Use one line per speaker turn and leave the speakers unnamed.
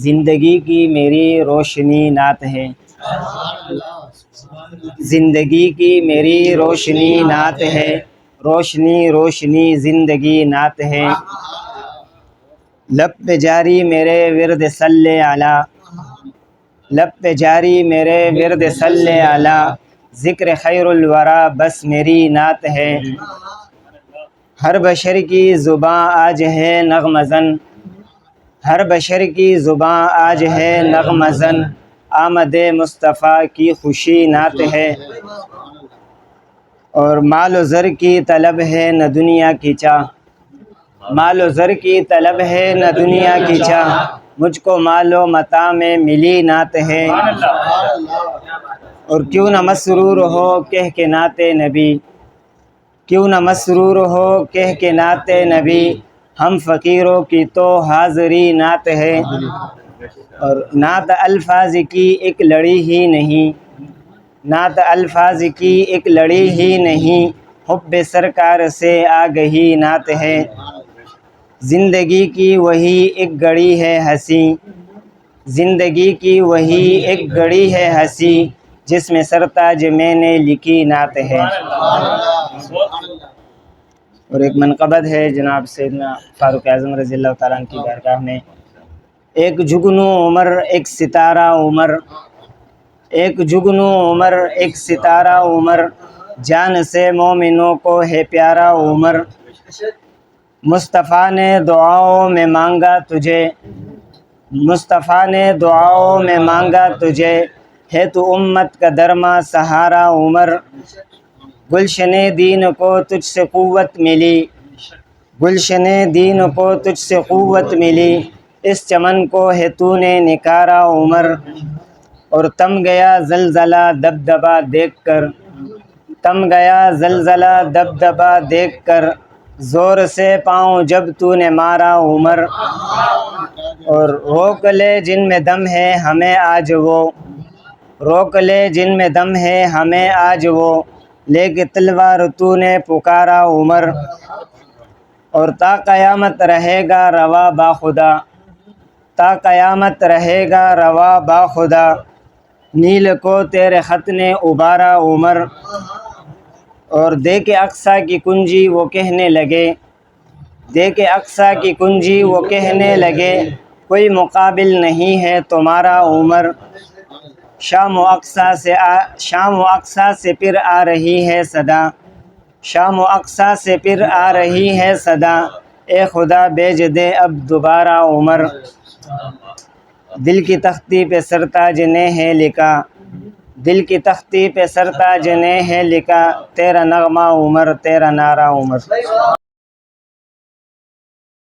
زندگی کی میری روشنی نعت ہے، زندگی کی میری روشنی نعت ہے، روشنی روشنی زندگی نعت ہے۔ لب پہ جاری میرے ورد صلی علی، لب پہ جاری میرے ورد صلی علی، ذکر خیر الورا بس میری نعت ہے۔ ہر بشر کی زباں آج ہے نغمہ زن، ہر بشر کی زباں آج ہے نغمہ زن، آمد مصطفیٰ کی خوشی نعت ہے۔ اور مال و زر کی طلب ہے نہ دنیا کی چاہ، مال و زر کی طلب ہے نہ دنیا کی چاہ، مجھ کو مال و متاع میں ملی نعت ہے۔ اور کیوں نہ مسرور ہو کہہ کے نعت نبی، کیوں نہ مسرور ہو کہہ کے نعت نبی، ہم فقیروں کی تو حاضری نعت ہے۔ اور نعت الفاظ کی ایک لڑی ہی نہیں، نعت الفاظ کی ایک لڑی ہی نہیں، حب سرکار سے آگہی نعت ہے۔ زندگی کی وہی ایک گھڑی ہے ہنسی، زندگی کی وہی ایک گھڑی ہے ہنسی، جس میں سرتاج میں نے لکھی نعت ہے۔ اور ایک منقبت ہے جناب سیدنا فاروق اعظم رضی اللہ تعالیٰ عنہ کی بارگاہ میں: ایک جگنو عمر ایک ستارہ عمر، ایک جگنو عمر ایک ستارہ عمر، جان سے مومنوں کو ہے پیارا عمر، مصطفیٰ نے دعاؤں میں مانگا تجھے، مصطفیٰ نے دعاؤں میں مانگا تجھے، ہے تو امت کا درما سہارا عمر، گلشن دین کو تجھ سے قوت ملی، گلشن دین کو تجھ سے قوت ملی، اس چمن کو ہے تو نے نکارا عمر۔ اور تم گیا زلزلہ دبدبا دیکھ کر، تم گیا زلزلہ دبدبا دیکھ کر، زور سے پاؤں جب تو نے مارا عمر۔ اور روک لے جن میں دم ہے ہمیں آج وہ، روک لے جن میں دم ہے ہمیں آج وہ، لے کے تلوار تو نے پکارا عمر۔ اور تا قیامت رہے گا روا با خدا، تا قیامت رہے گا روا با خدا، نیل کو تیرے خط نے ابارا عمر۔ اور دے کے اقصیٰ کی کنجی وہ کہنے لگے، دے کے اقصیٰ کی کنجی وہ کہنے لگے، کوئی مقابل نہیں ہے تمہارا عمر۔ شام و اقصیٰ سے پھر آ رہی ہے صدا، شام و اقصیٰ سے پھر آ رہی ہے صدا، اے خدا بھیج دے اب دوبارہ عمر۔ دل کی تختی پہ سرتاج نے ہے لکھا، دل کی تختی پہ سرتاج نے ہے لکھا، تیرا نغمہ عمر تیرا نعرہ عمر۔